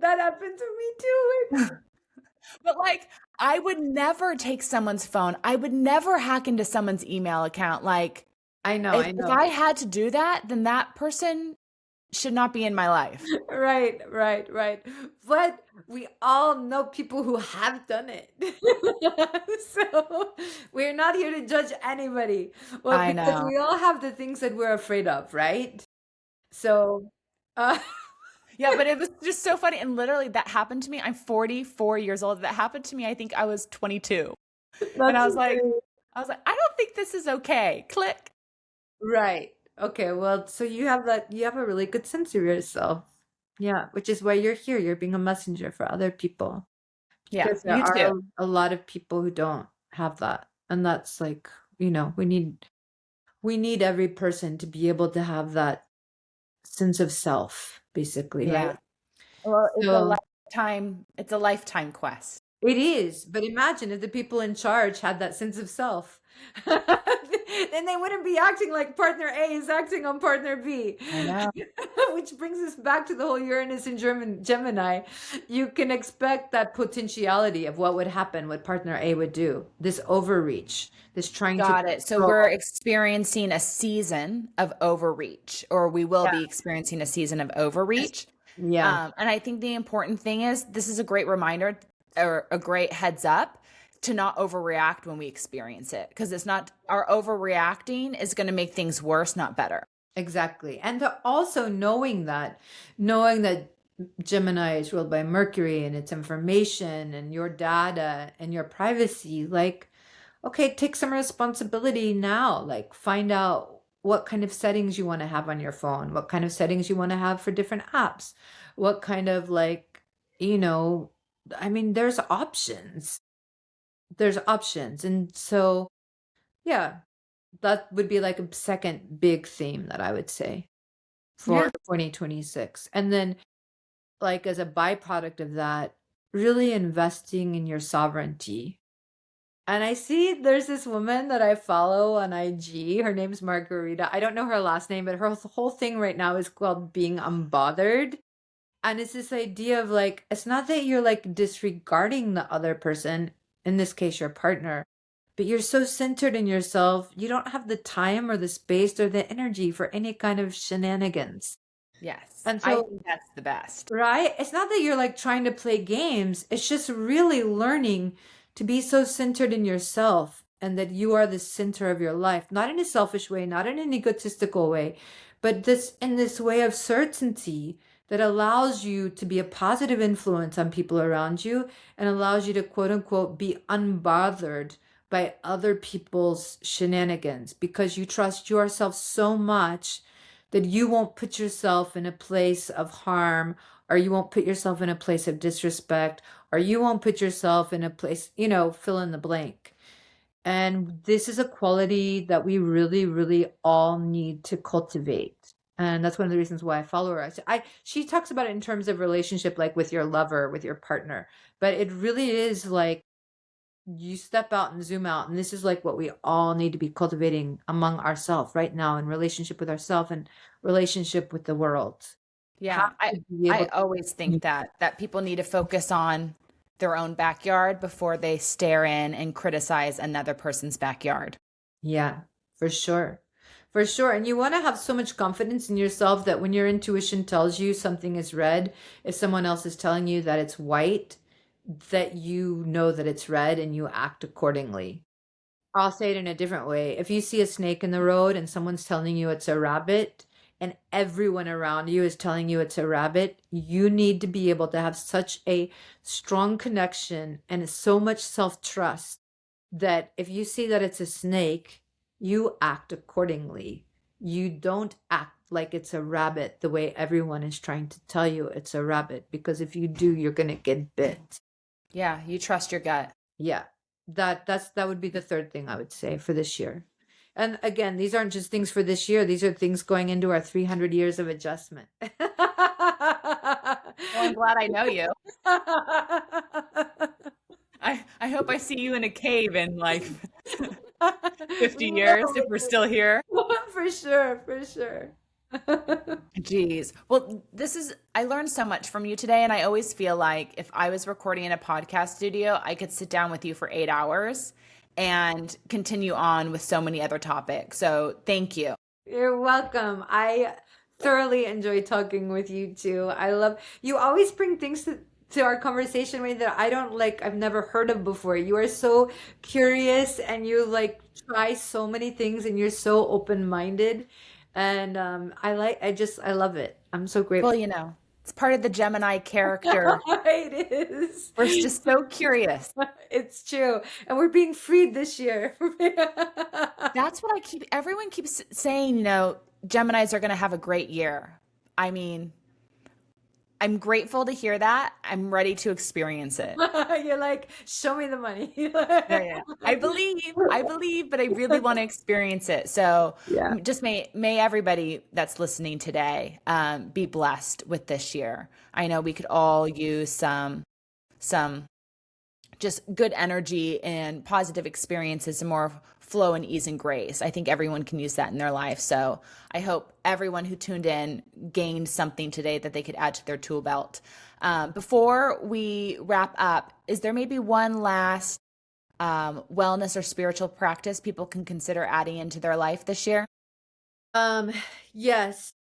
That happened to me too. But like, I would never take someone's phone. I would never hack into someone's email account. Like, I know, if, I if know. I had to do that, then that person should not be in my life. Right, right, right. But we all know people who have done it. So we're not here to judge anybody. Well, I because know. we all have the things that we're afraid of, right? So, uh, Yeah, but it was just so funny. And literally, that happened to me. I'm 44 years old. That happened to me. I think I was 22. And that's great. I was like, I don't think this is okay. Click. Right. Okay, well, so you have a really good sense of yourself. Yeah, which is why you're here. You're being a messenger for other people. Yeah, Because there you too. are a lot of people who don't have that. And that's like, we need every person to be able to have that sense of self, basically, right? Yeah. Well, So it's a lifetime quest. it is, but imagine if the people in charge had that sense of self. Then they wouldn't be acting like partner A is acting on partner B. I know. Which brings us back to the whole Uranus and Gemini. You can expect that potentiality of what would happen, what partner A would do. This overreach, this trying to Got it. So we're control. experiencing a season of overreach, or we will Yeah. be experiencing a season of overreach. Yeah, And I think the important thing is this is a great reminder or a great heads up to not overreact when we experience it because it's not our overreacting is going to make things worse, not better. exactly. And also knowing that Gemini is ruled by Mercury and its information and your data and your privacy, like, okay, take some responsibility now. Like, find out what kind of settings you want to have on your phone, what kind of settings you want to have for different apps, what kind of like, you know, I mean, there's options. There's options. And so, yeah, that would be like a second big theme that I would say for Yeah. 2026. And then, like, as a byproduct of that, really investing in your sovereignty. And I see there's this woman that I follow on IG. Her name's Margarita. I don't know her last name, but her whole thing right now is called being unbothered. And it's this idea of like, it's not that you're like disregarding the other person, in this case, your partner, but you're so centered in yourself, you don't have the time or the space or the energy for any kind of shenanigans. Yes. And I so, think that's the best. right? It's not that you're like trying to play games. It's just really learning to be so centered in yourself and that you are the center of your life, not in a selfish way, not in an egotistical way, but this in this way of certainty that allows you to be a positive influence on people around you and allows you to quote unquote be unbothered by other people's shenanigans because you trust yourself so much that you won't put yourself in a place of harm, or you won't put yourself in a place of disrespect, or you won't put yourself in a place, fill in the blank. And this is a quality that we really, really all need to cultivate. And that's one of the reasons why I follow her. She talks about it in terms of relationship, like with your lover, with your partner. But it really is like you step out and zoom out. And this is like what we all need to be cultivating among ourselves right now in relationship with ourselves and relationship with the world. Yeah, Have I to be I able always to, think that people need to focus on their own backyard before they stare in and criticize another person's backyard. yeah, for sure. For sure. And you want to have so much confidence in yourself that when your intuition tells you something is red, if someone else is telling you that it's white, that you know that it's red and you act accordingly. I'll say it in a different way. If you see a snake in the road and someone's telling you it's a rabbit, and everyone around you is telling you it's a rabbit, you need to be able to have such a strong connection and so much self trust that if you see that it's a snake, you act accordingly. You don't act like it's a rabbit the way everyone is trying to tell you it's a rabbit, because if you do, you're going to get bit. Yeah, you trust your gut. Yeah, that would be the third thing I would say for this year. And again, these aren't just things for this year. These are things going into our 300 years of adjustment. Well, I'm glad I know you. I hope I see you in a cave in like 50 years if we're still here. For sure, for sure. Geez. Well, I learned so much from you today. And I always feel like if I was recording in a podcast studio, I could sit down with you for 8 hours and continue on with so many other topics. So thank you. You're welcome. I thoroughly enjoy talking with you too. I love you always bring things to our conversation way that I don't like I've never heard of before. You are so curious and you like try so many things and you're so open-minded. And I love it. I'm so Well, grateful. it's part of the Gemini character. It is. We're just so curious. It's true. And we're being freed this year. That's what everyone keeps saying, Geminis are going to have a great year. I mean, I'm grateful to hear that. I'm ready to experience it. You're like, show me the money. Yeah, yeah. I believe, but I really want to experience it. So Yeah. just may everybody that's listening today be blessed with this year. I know we could all use some just good energy and positive experiences and more flow and ease and grace. I think everyone can use that in their life. So I hope everyone who tuned in gained something today that they could add to their tool belt. Before we wrap up, is there maybe one last wellness or spiritual practice people can consider adding into their life this year? Um, yes.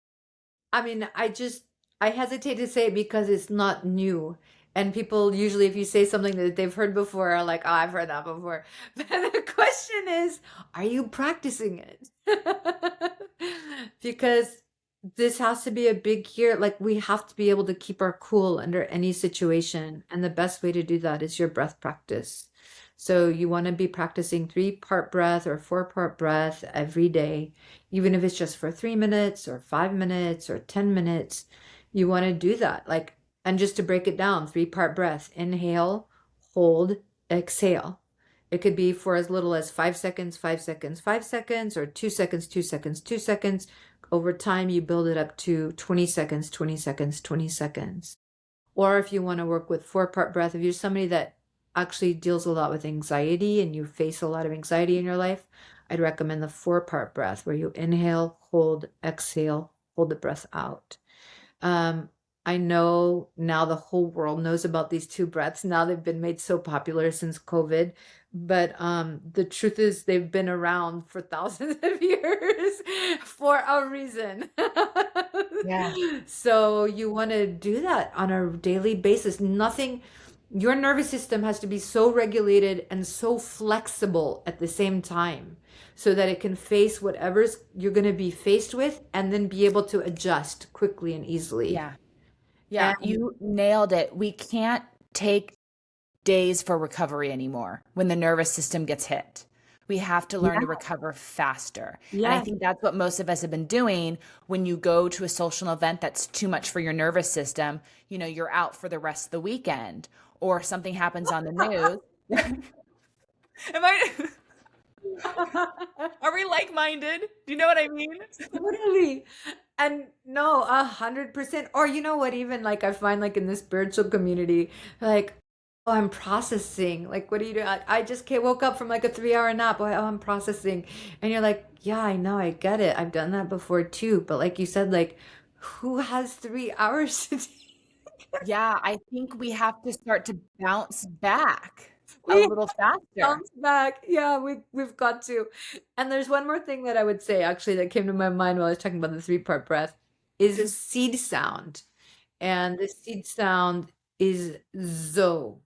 I mean, I hesitate to say it because it's not new. And people usually, if you say something that they've heard before, are like, oh, I've heard that before. But the question is, are you practicing it? Because this has to be a big year. Like, we have to be able to keep our cool under any situation. And the best way to do that is your breath practice. So you want to be practicing 3-part breath or 4-part breath every day, even if it's just for 3 minutes or 5 minutes or 10 minutes. You want to do that. Like, and just to break it down, 3-part breath: inhale, hold, exhale. It could be for as little as 5 seconds, 5 seconds, 5 seconds, or 2 seconds, 2 seconds, 2 seconds. Over time, you build it up to 20 seconds, 20 seconds, 20 seconds. Or if you want to work with 4-part breath, if you're somebody that actually deals a lot with anxiety and you face a lot of anxiety in your life, I'd recommend the 4-part breath where you inhale, hold, exhale, hold the breath out. I know now the whole world knows about these 2 breaths. Now they've been made so popular since COVID, But the truth is they've been around for thousands of years for a reason. Yeah. So you want to do that on a daily basis. Nothing, your nervous system has to be so regulated and so flexible at the same time so that it can face whatever's you're going to be faced with and then be able to adjust quickly and easily. Yeah. Yeah. And You nailed it. We can't take days for recovery anymore when the nervous system gets hit. We have to learn to yeah, recover faster. And I yeah, think that's what most of us have been doing when you go to a social event that's too much for your nervous system. You're out for the rest of the weekend or something happens on the news. Am I Are we like-minded? Do you know what I mean? totally. And no, 100%. Or you know what, even like I find like in the spiritual community, like, oh, I'm processing. Like, what do you do? I just woke up from like a 3 hour nap. Oh, I'm processing. And you're like, yeah, I know, I get it. I've done that before too. But like you said, like, who has 3 hours to do? Yeah, I think we have to start to bounce back a We little faster. bounce back. Yeah, we've got to. And there's one more thing that I would say actually that came to my mind while I was talking about the 3 part breath is a seed sound. And the seed sound is zo.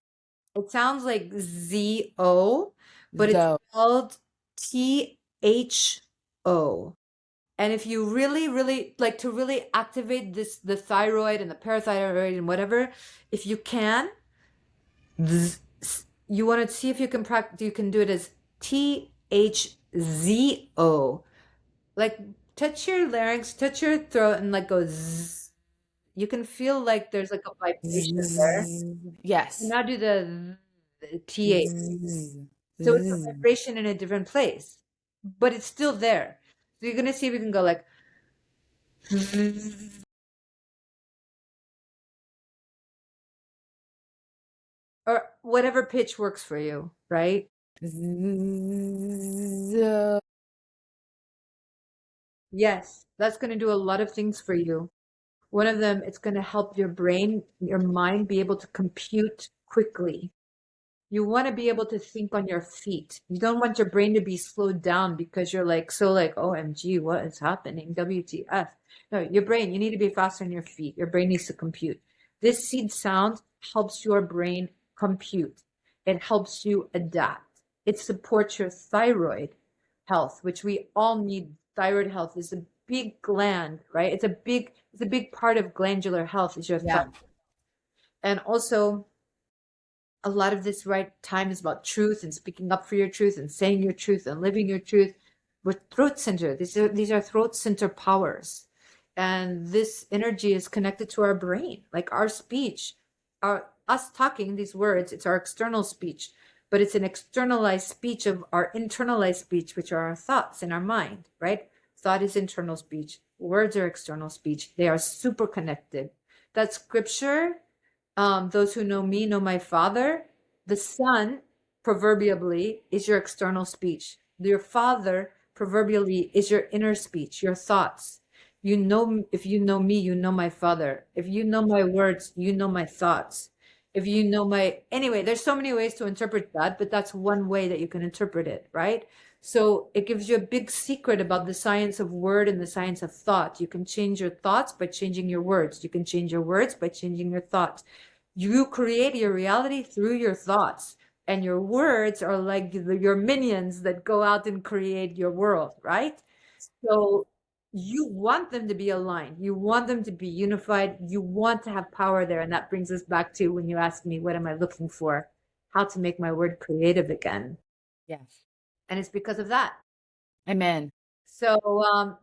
It sounds like Z-O, but it's So, spelled T-H-O. And if you really, really like to really activate the thyroid and the parathyroid and whatever, if you can, you want to see if you can practice, you can do it as T-H-Z-O. Like touch your larynx, touch your throat and like go zzz. You can feel like there's like a vibration there. And yes. now do the TH. So it's a vibration in a different place, but it's still there. So you're gonna see if you can go like or whatever pitch works for you, right? Yes, that's gonna do a lot of things for you. One of them, it's gonna help your brain, your mind be able to compute quickly. You want to be able to think on your feet. You don't want your brain to be slowed down because you're like so like OMG, what is happening? WTF. No, your brain, you need to be faster on your feet. Your brain needs to compute. This seed sound helps your brain compute. It helps you adapt. It supports your thyroid health, which we all need. Thyroid health is a big gland, right? It's a big part of glandular health is your Yeah. thyroid. And also a lot of this right time is about truth and speaking up for your truth and saying your truth and living your truth. We're throat center. These are throat center powers. And this energy is connected to our brain. Like our speech, our us talking these words, it's our external speech, but it's an externalized speech of our internalized speech, which are our thoughts in our mind, right? Thought is internal speech. Words are external speech. They are super connected. That scripture, those who know me know my Father. The Son, proverbially, is your external speech. Your Father, proverbially, is your inner speech, your thoughts. If you know me, you know my Father. If you know my words, you know my thoughts. If you know anyway, there's so many ways to interpret that, but that's one way that you can interpret it, right? So it gives you a big secret about the science of word and the science of thought. You can change your thoughts by changing your words. You can change your words by changing your thoughts. You create your reality through your thoughts, and your words are like your minions that go out and create your world, right? So you want them to be aligned. You want them to be unified. You want to have power there. And that brings us back to when you asked me, what am I looking for? How to make my word creative again. Yes. And it's because of that. Amen. So,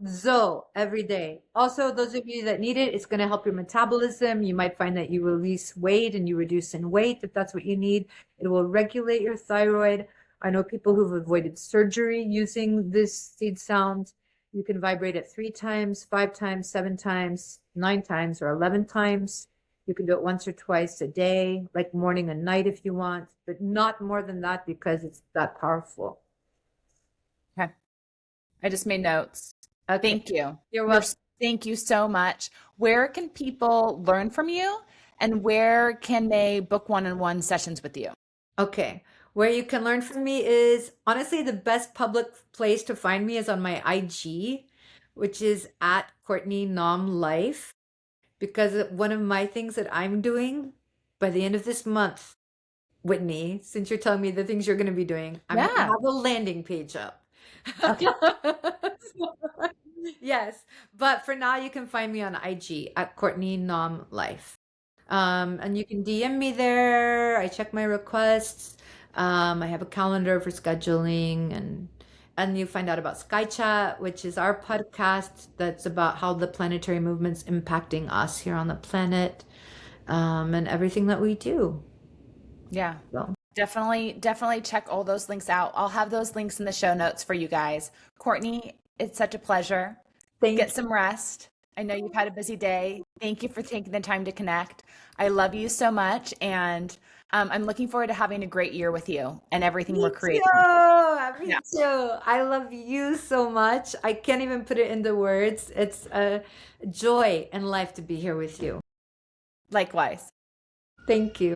Zoe every day. Also, those of you that need it, it's going to help your metabolism. You might find that you release weight and you reduce in weight if that's what you need. It will regulate your thyroid. I know people who've avoided surgery using this seed sound. You can vibrate it 3 times, 5 times, 7 times, 9 times, or 11 times. You can do it once or twice a day, like morning and night if you want, but not more than that because it's that powerful. Okay. I just made notes. Okay. Thank you. You're welcome. Thank you so much. Where can people learn from you and where can they book one-on-one sessions with you? Okay. Where you can learn from me is honestly the best public place to find me is on my IG, which is at Courtney Nom Life. Because one of my things that I'm doing by the end of this month, Whitney, since you're telling me the things you're going to be doing, I'm going to Yeah. have a landing page up. Okay. Yes, but for now, you can find me on IG at Courtney Nom Life. And you can DM me there. I check my requests. I have a calendar for scheduling and you find out about Sky Chat, which is our podcast that's about how the planetary movement's impacting us here on the planet, and everything that we do. Yeah. So, Definitely check all those links out. I'll have those links in the show notes for you guys. Courtney, it's such a pleasure. Get thank some rest. I know you've had a busy day. Thank you for taking the time to connect. I love you so much, and I'm looking forward to having a great year with you and everything we're Me creating. too. Me Yeah, too. I love you so much. I can't even put it into words. It's a joy in life to be here with you. likewise. Thank you.